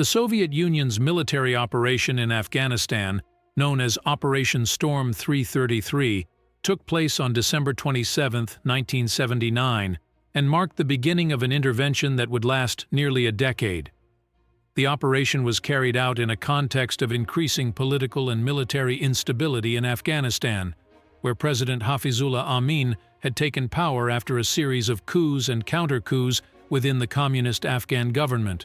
The Soviet Union's military operation in Afghanistan, known as Operation Storm 333, took place on December 27, 1979, and marked the beginning of an intervention that would last nearly a decade. The operation was carried out in a context of increasing political and military instability in Afghanistan, where President Hafizullah Amin had taken power after a series of coups and counter-coups within the communist Afghan government.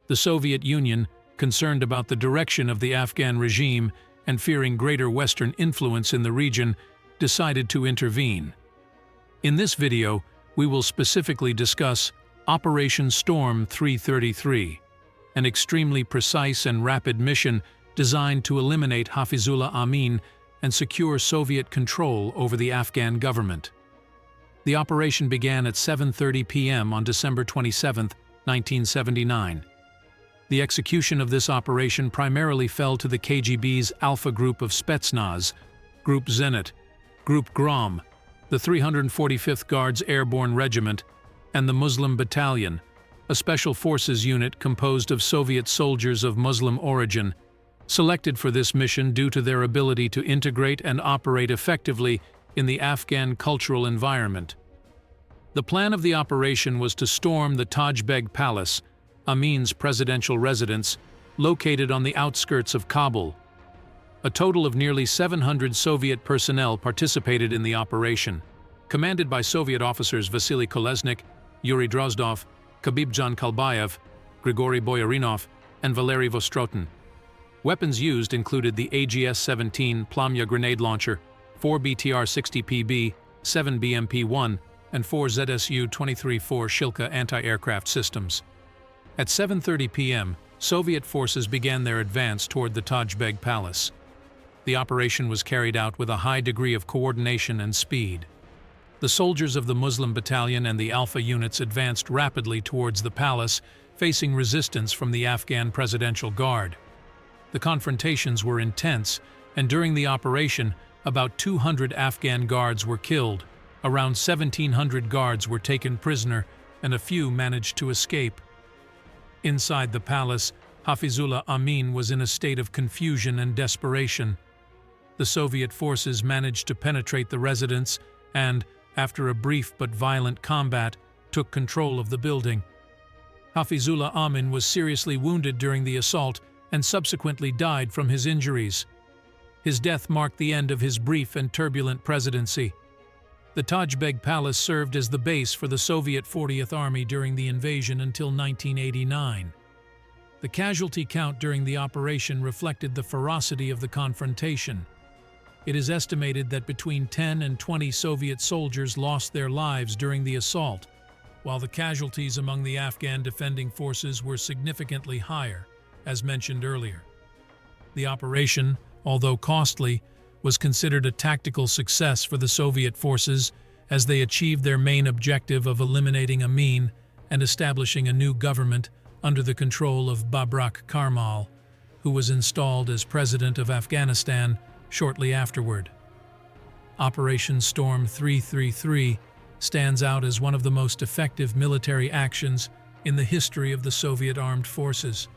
The Soviet Union, concerned about the direction of the Afghan regime and fearing greater Western influence in the region, decided to intervene. In this video, we will specifically discuss Operation Storm 333, an extremely precise and rapid mission designed to eliminate Hafizullah Amin and secure Soviet control over the Afghan government. The operation began at 7:30 p.m. on December 27, 1979. The execution of this operation primarily fell to the KGB's Alpha Group of Spetsnaz, Group Zenit, Group Grom, the 345th Guards Airborne Regiment, and the Muslim Battalion, a special forces unit composed of Soviet soldiers of Muslim origin, selected for this mission due to their ability to integrate and operate effectively in the Afghan cultural environment. The plan of the operation was to storm the Taj Palace, Amin's presidential residence, located on the outskirts of Kabul. A total of nearly 700 Soviet personnel participated in the operation, commanded by Soviet officers Vasily Kolesnik, Yuri Drozdov, Khabibjan Kalbayev, Grigory Boyarinov, and Valery Vostrotin. Weapons used included the AGS-17 Plamya grenade launcher, 4 BTR-60PB, 7 BMP-1, and 4 ZSU-23-4 Shilka anti-aircraft systems. At 7:30 p.m., Soviet forces began their advance toward the Taj Palace. The operation was carried out with a high degree of coordination and speed. The soldiers of the Muslim Battalion and the Alpha units advanced rapidly towards the palace, facing resistance from the Afghan Presidential Guard. The confrontations were intense, and during the operation, about 200 Afghan guards were killed, around 1,700 guards were taken prisoner, and a few managed to escape. Inside the palace, Hafizullah Amin was in a state of confusion and desperation. The Soviet forces managed to penetrate the residence and, after a brief but violent combat, took control of the building. Hafizullah Amin was seriously wounded during the assault and subsequently died from his injuries. His death marked the end of his brief and turbulent presidency. The Taj Palace served as the base for the Soviet 40th Army during the invasion until 1989. The casualty count during the operation reflected the ferocity of the confrontation. It is estimated that between 10 and 20 Soviet soldiers lost their lives during the assault, while the casualties among the Afghan defending forces were significantly higher, as mentioned earlier. The operation, although costly, was considered a tactical success for the Soviet forces as they achieved their main objective of eliminating Amin and establishing a new government under the control of Babrak Karmal, who was installed as president of Afghanistan shortly afterward. Operation Storm 333 stands out as one of the most effective military actions in the history of the Soviet armed forces.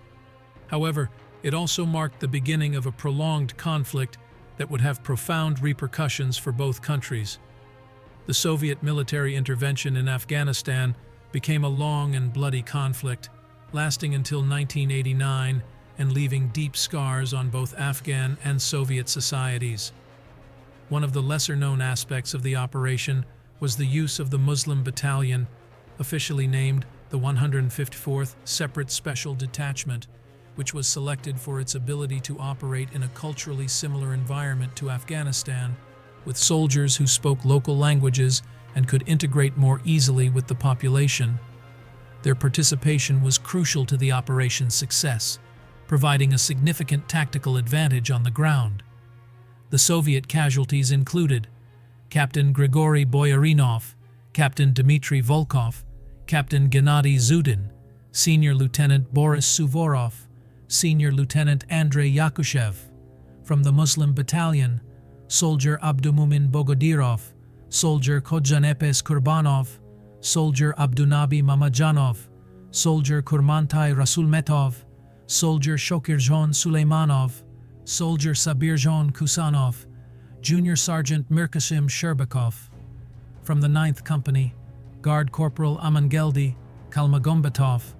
However, it also marked the beginning of a prolonged conflict that would have profound repercussions for both countries. The Soviet military intervention in Afghanistan became a long and bloody conflict, lasting until 1989 and leaving deep scars on both Afghan and Soviet societies. One of the lesser-known aspects of the operation was the use of the Muslim Battalion, officially named the 154th Separate Special Detachment, which was selected for its ability to operate in a culturally similar environment to Afghanistan, with soldiers who spoke local languages and could integrate more easily with the population. Their participation was crucial to the operation's success, providing a significant tactical advantage on the ground. The Soviet casualties included Captain Grigory Boyarinov, Captain Dmitry Volkov, Captain Gennady Zudin, Senior Lieutenant Boris Suvorov, Senior Lieutenant Andrei Yakushev. From the Muslim Battalion, Soldier Abdumumin Bogodirov, Soldier Kodjanepes Kurbanov, Soldier Abdunabi Mamajanov, Soldier Kurmantai Rasulmetov, Soldier Shokirjan Suleymanov, Soldier Sabirjan Kusanov, Junior Sergeant Mirkasim Sherbakov. From the 9th Company, Guard Corporal Amangeldi Kalmagombatov,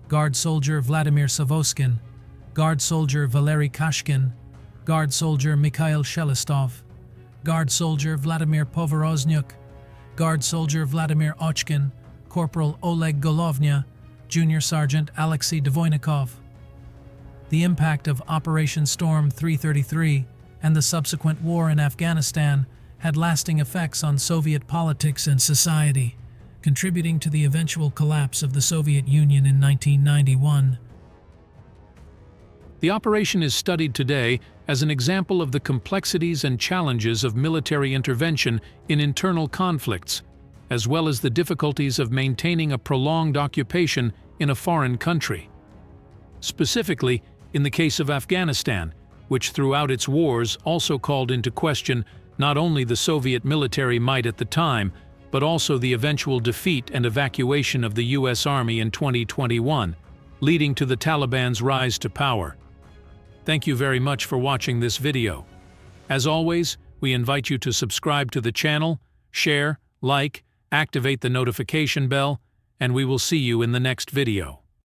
Guard Soldier Vladimir Savoskin, Guard Soldier Valery Kashkin, Guard Soldier Mikhail Shelistov, Guard Soldier Vladimir Povoroznyuk, Guard Soldier Vladimir Ochkin, Corporal Oleg Golovnya, Junior Sergeant Alexei Dvoynikov. The impact of Operation Storm 333 and the subsequent war in Afghanistan had lasting effects on Soviet politics and society, contributing to the eventual collapse of the Soviet Union in 1991. The operation is studied today as an example of the complexities and challenges of military intervention in internal conflicts, as well as the difficulties of maintaining a prolonged occupation in a foreign country. Specifically, in the case of Afghanistan, which throughout its wars also called into question not only the Soviet military might at the time, but also the eventual defeat and evacuation of the U.S. Army in 2021, leading to the Taliban's rise to power. Thank you very much for watching this video. As always, we invite you to subscribe to the channel, share, like, activate the notification bell, and we will see you in the next video.